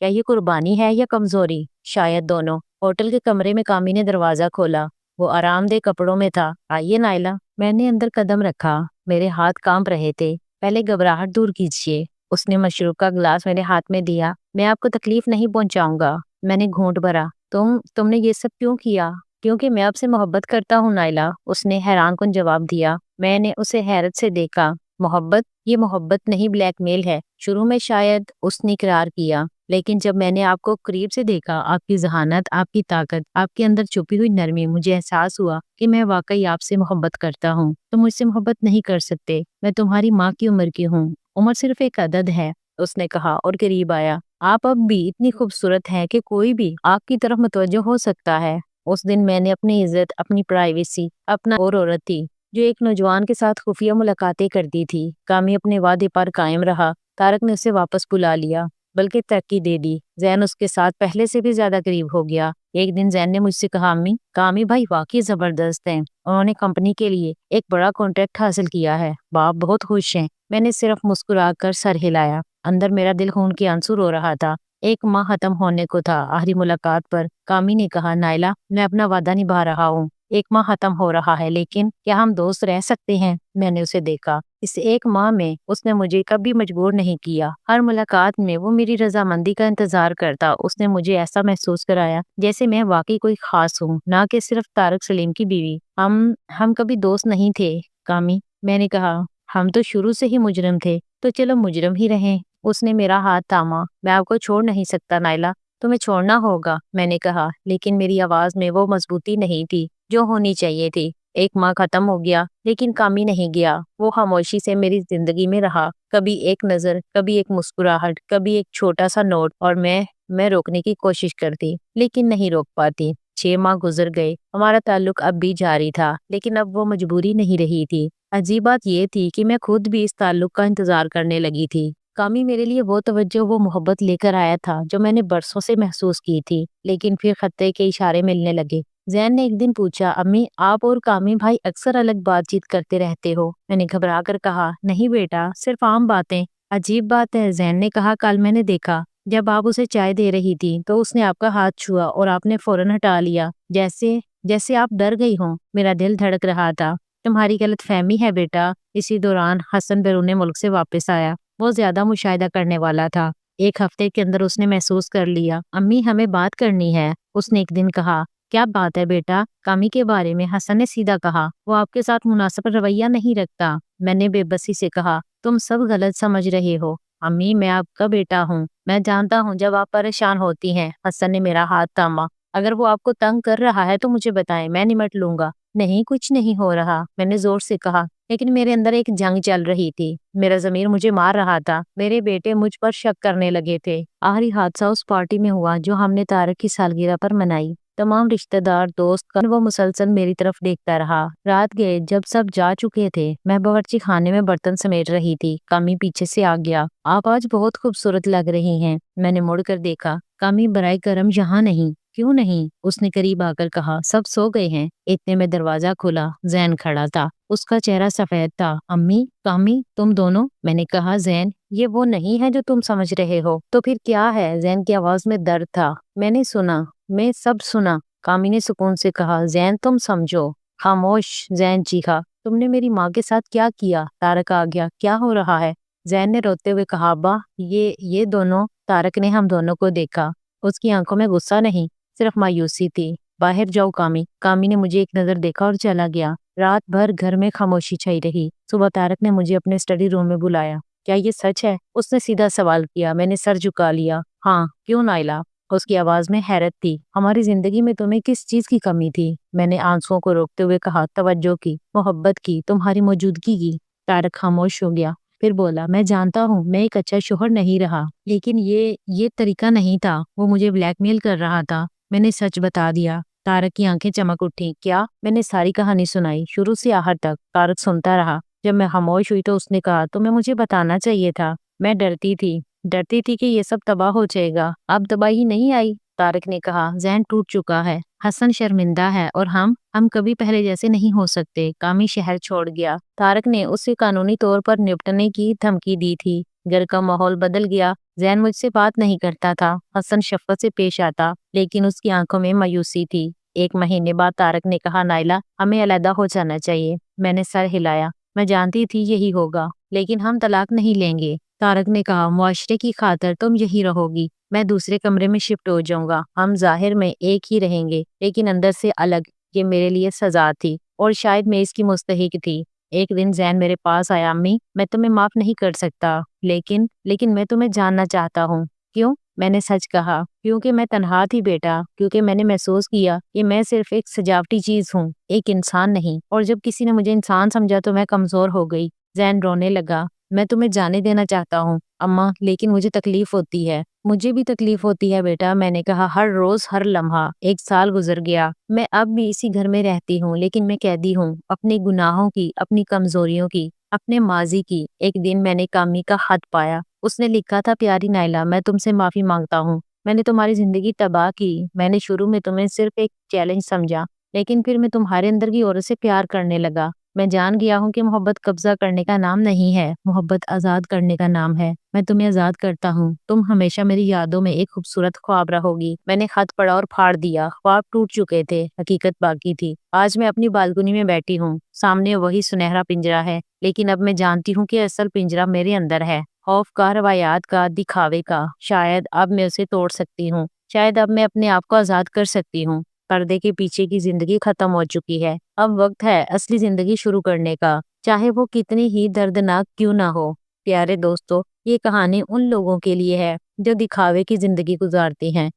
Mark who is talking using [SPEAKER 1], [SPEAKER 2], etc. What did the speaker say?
[SPEAKER 1] کیا یہ قربانی ہے یا کمزوری؟ شاید دونوں۔ ہوٹل کے کمرے میں کامی نے دروازہ کھولا۔ وہ آرام دہ کپڑوں میں تھا۔ آئیے نائلہ۔ میں نے اندر قدم رکھا۔ میرے ہاتھ کانپ رہے تھے۔ پہلے گھبراہٹ دور کیجیے۔ اس نے مشروب کا گلاس میرے ہاتھ میں دیا۔ میں آپ کو تکلیف نہیں پہنچاؤں گا۔ میں نے گھونٹ بھرا۔ تم نے یہ سب کیوں کیا؟ کیونکہ میں آپ سے محبت کرتا ہوں نائلہ، اس نے حیران کن جواب دیا۔ میں نے اسے حیرت سے دیکھا۔ محبت؟ یہ محبت نہیں، بلیک میل ہے۔ شروع میں شاید، اس نے اقرار کیا، لیکن جب میں نے آپ کو قریب سے دیکھا، آپ کی ذہانت، آپ کی طاقت، آپ کے اندر چھپی ہوئی نرمی، مجھے احساس ہوا کہ میں واقعی آپ سے محبت کرتا ہوں۔ تم مجھ سے محبت نہیں کر سکتے۔ میں تمہاری ماں کی عمر کی ہوں۔ عمر صرف ایک عدد ہے، اس نے کہا اور قریب آیا۔ آپ اب بھی اتنی خوبصورت ہیں کہ کوئی بھی آپ کی طرف متوجہ ہو سکتا ہے۔ اس دن میں نے اپنی عزت، اپنی پرائیویسی، اپنا اور عورت تھی جو ایک نوجوان کے ساتھ خفیہ ملاقاتیں کرتی تھی۔ کامی اپنے وعدے پر قائم رہا۔ طارق نے اسے واپس بلا لیا، بلکہ ترقی دے دی۔ زین اس کے ساتھ پہلے سے بھی زیادہ قریب ہو گیا۔ ایک دن زین نے مجھ سے کہا، امی، کامی بھائی واقعی زبردست ہیں۔ انہوں نے کمپنی کے لیے ایک بڑا کانٹریکٹ حاصل کیا ہے۔ باپ بہت خوش ہیں۔ میں نے صرف مسکرا کر سر ہلایا۔ اندر میرا دل خون کے آنسو رو رہا تھا۔ ایک ماہ ختم ہونے کو تھا۔ آخری ملاقات پر کامی نے کہا، نائلہ، میں اپنا وعدہ نبھا رہا ہوں۔ ایک ماہ ختم ہو رہا ہے، لیکن کیا ہم دوست رہ سکتے ہیں؟ میں نے اسے دیکھا۔ اس ایک ماہ میں اس نے مجھے کبھی مجبور نہیں کیا۔ ہر ملاقات میں وہ میری رضامندی کا انتظار کرتا۔ اس نے مجھے ایسا محسوس کرایا جیسے میں واقعی کوئی خاص ہوں، نہ کہ صرف طارق سلیم کی بیوی۔ ہم کبھی دوست نہیں تھے کامی، میں نے کہا۔ ہم تو شروع سے ہی مجرم تھے، تو چلو مجرم ہی رہیں۔ اس نے میرا ہاتھ تھاما۔ میں آپ کو چھوڑ نہیں سکتا نائلہ، تمہیں چھوڑنا ہوگا، میں نے کہا، لیکن میری آواز میں وہ مضبوطی نہیں تھی جو ہونی چاہیے تھی۔ ایک ماہ ختم ہو گیا، لیکن کامی نہیں گیا۔ وہ خاموشی سے میری زندگی میں رہا، کبھی ایک نظر، کبھی ایک مسکراہٹ، کبھی ایک چھوٹا سا نوٹ، اور میں روکنے کی کوشش کرتی، لیکن نہیں روک پاتی۔ 6 ماہ گزر گئے۔ ہمارا تعلق اب بھی جاری تھا، لیکن اب وہ مجبوری نہیں رہی تھی۔ عجیب بات یہ تھی کہ میں خود بھی اس تعلق کا انتظار کرنے لگی تھی۔ کامی میرے لیے وہ توجہ، وہ محبت لے کر آیا تھا جو میں نے برسوں سے محسوس کی تھی، لیکن پھر خطے کے اشارے ملنے لگے۔ زین نے ایک دن پوچھا، امی، آپ اور کامی بھائی اکثر الگ بات چیت کرتے رہتے ہو؟ میں نے گھبرا کر کہا، نہیں بیٹا، صرف عام باتیں۔ عجیب بات ہے، زین نے کہا، کل میں نے دیکھا جب آپ اسے چائے دے رہی تھی تو اس نے آپ کا ہاتھ چھوا اور آپ نے فوراً ہٹا لیا، جیسے آپ ڈر گئی ہوں۔ میرا دل دھڑک رہا تھا۔ تمہاری غلط فہمی ہے بیٹا۔ اسی دوران حسن بیرون ملک سے واپس آیا۔ وہ زیادہ مشاہدہ کرنے والا تھا۔ ایک ہفتے کے اندر اس نے محسوس کر لیا، امی، ہمیں بات کرنی ہے، اس نے ایک دن کہا۔ کیا بات ہے بیٹا؟ کامی کے بارے میں، حسن نے سیدھا کہا۔ وہ آپ کے ساتھ مناسب رویہ نہیں رکھتا۔ میں نے بے بسی سے کہا، تم سب غلط سمجھ رہے ہو امی، میں آپ کا بیٹا ہوں، میں جانتا ہوں جب آپ پریشان ہوتی ہیں۔ حسن نے میرا ہاتھ تھاما۔ اگر وہ آپ کو تنگ کر رہا ہے تو مجھے بتائیں، میں نمٹ لوں گا۔ نہیں، کچھ نہیں ہو رہا، میں نے زور سے کہا، لیکن میرے اندر ایک جنگ چل رہی تھی۔ میرا ضمیر مجھے مار رہا تھا۔ میرے بیٹے مجھ پر شک کرنے لگے تھے۔ آخری حادثہ اس پارٹی میں ہوا جو ہم نے طارق کی سالگرہ پر منائی۔ تمام رشتہ دار، دوست، وہ مسلسل میری طرف دیکھتا رہا۔ رات گئے جب سب جا چکے تھے، میں باورچی خانے میں برتن سمیٹ رہی تھی۔ کامی پیچھے سے آ گیا۔ آپ آج بہت خوبصورت لگ رہی ہیں۔ میں نے مڑ کر دیکھا۔ کامی، برائے کرم یہاں نہیں۔ کیوں نہیں؟ اس نے قریب آ کر کہا، سب سو گئے ہیں۔ اتنے میں دروازہ کھلا۔ زین کھڑا تھا۔ اس کا چہرہ سفید تھا۔ امی، کامی، تم دونوں؟ میں نے کہا، زین، یہ وہ نہیں ہے جو تم سمجھ رہے ہو۔ تو پھر کیا ہے؟ زین کی آواز میں درد تھا۔ میں نے سنا، میں سب سنا، کامی نے سکون سے کہا۔ زین، تم سمجھو۔ خاموش، زین چیخا، تم نے میری ماں کے ساتھ کیا کیا؟ طارق آ گیا۔ کیا ہو رہا ہے؟ زین نے روتے ہوئے کہا، ابا، یہ دونوں۔ طارق نے ہم دونوں کو دیکھا۔ اس کی آنکھوں میں غصہ نہیں، صرف مایوسی تھی۔ باہر جاؤ کامی۔ کامی نے مجھے ایک نظر دیکھا اور چلا گیا۔ رات بھر گھر میں خاموشی چھائی رہی۔ صبح طارق نے مجھے اپنے اسٹڈی روم میں بلایا۔ کیا یہ سچ ہے؟ اس نے سیدھا سوال کیا۔ میں نے سر جھکا لیا۔ ہاں، کیوں نائلہ؟ اس کی آواز میں حیرت تھی۔ ہماری زندگی میں تمہیں کس چیز کی کمی تھی؟ میں نے آنسوؤں کو روکتے ہوئے کہا، توجہ کی، محبت کی، تمہاری موجودگی کی۔ طارق خاموش ہو گیا، پھر بولا، میں جانتا ہوں میں ایک اچھا شوہر نہیں رہا، لیکن یہ طریقہ نہیں تھا۔ وہ مجھے بلیک میل کر رہا تھا۔ میں نے سچ بتا دیا۔ طارق کی آنکھیں چمک اٹھیں۔ کیا؟ میں نے ساری کہانی سنائی، شروع سے آخر تک۔ طارق سنتا رہا۔ جب میں خاموش ہوئی تو اس نے کہا، تمہیں مجھے بتانا چاہیے تھا۔ میں ڈرتی تھی کہ یہ سب تباہ ہو جائے گا۔ اب تباہی نہیں آئی، طارق نے کہا۔ ذہن ٹوٹ چکا ہے، حسن شرمندہ ہے، اور ہم کبھی پہلے جیسے نہیں ہو سکتے۔ کامی شہر چھوڑ گیا۔ طارق نے اسے قانونی طور پر نپٹنے کی دھمکی دی تھی، گھر کا ماحول بدل گیا۔ زین مجھ سے بات نہیں کرتا تھا۔ حسن شفقت سے پیش آتا لیکن اس کی آنکھوں میں مایوسی تھی۔ 1 مہینے بعد طارق نے کہا، نائلہ ہمیں علیحدہ ہو جانا چاہیے۔ میں نے سر ہلایا۔ میں جانتی تھی یہی ہوگا، لیکن ہم طلاق نہیں لیں گے۔ طارق نے کہا، معاشرے کی خاطر تم یہی رہو گی، میں دوسرے کمرے میں شفٹ ہو جاؤں گا۔ ہم ظاہر میں ایک ہی رہیں گے لیکن اندر سے الگ۔ یہ میرے لیے سزا تھی اور شاید میں اس کی مستحق تھی۔ ایک دن زین میرے پاس آیا، امی میں تمہیں معاف نہیں کر سکتا، لیکن میں تمہیں جاننا چاہتا ہوں۔ کیوں؟ میں نے سچ کہا، کیونکہ میں تنہا تھی بیٹا، کیونکہ میں نے محسوس کیا کہ میں صرف ایک سجاوٹی چیز ہوں، ایک انسان نہیں، اور جب کسی نے مجھے انسان سمجھا تو میں کمزور ہو گئی۔ زین رونے لگا۔ میں تمہیں جانے دینا چاہتا ہوں اماں، لیکن مجھے تکلیف ہوتی ہے۔ مجھے بھی تکلیف ہوتی ہے بیٹا، میں نے کہا، ہر روز ہر لمحہ۔ 1 سال گزر گیا، میں اب بھی اسی گھر میں رہتی ہوں، لیکن میں قیدی ہوں، اپنے گناہوں کی، اپنی کمزوریوں کی، اپنے ماضی کی۔ ایک دن میں نے کامی کا خط پایا۔ اس نے لکھا تھا، پیاری نائلہ میں تم سے معافی مانگتا ہوں، میں نے تمہاری زندگی تباہ کی۔ میں نے شروع میں تمہیں صرف ایک چیلنج سمجھا، لیکن پھر میں تمہارے اندر کی عورت سے پیار کرنے لگا۔ میں جان گیا ہوں کہ محبت قبضہ کرنے کا نام نہیں ہے، محبت آزاد کرنے کا نام ہے۔ میں تمہیں آزاد کرتا ہوں، تم ہمیشہ میری یادوں میں ایک خوبصورت خواب رہو گی۔ میں نے خط پڑھا اور پھاڑ دیا۔ خواب ٹوٹ چکے تھے، حقیقت باقی تھی۔ آج میں اپنی بالکنی میں بیٹھی ہوں، سامنے وہی سنہرا پنجرا ہے، لیکن اب میں جانتی ہوں کہ اصل پنجرا میرے اندر ہے، خوف کا، روایات کا، دکھاوے کا۔ شاید اب میں اسے توڑ سکتی ہوں، شاید اب میں اپنے آپ کو آزاد کر سکتی ہوں۔ پردے کے پیچھے کی زندگی ختم ہو چکی ہے، اب وقت ہے اصلی زندگی شروع کرنے کا، چاہے وہ کتنی ہی دردناک کیوں نہ ہو۔ پیارے دوستو، یہ کہانی ان لوگوں کے لیے ہے جو دکھاوے کی زندگی گزارتے ہیں۔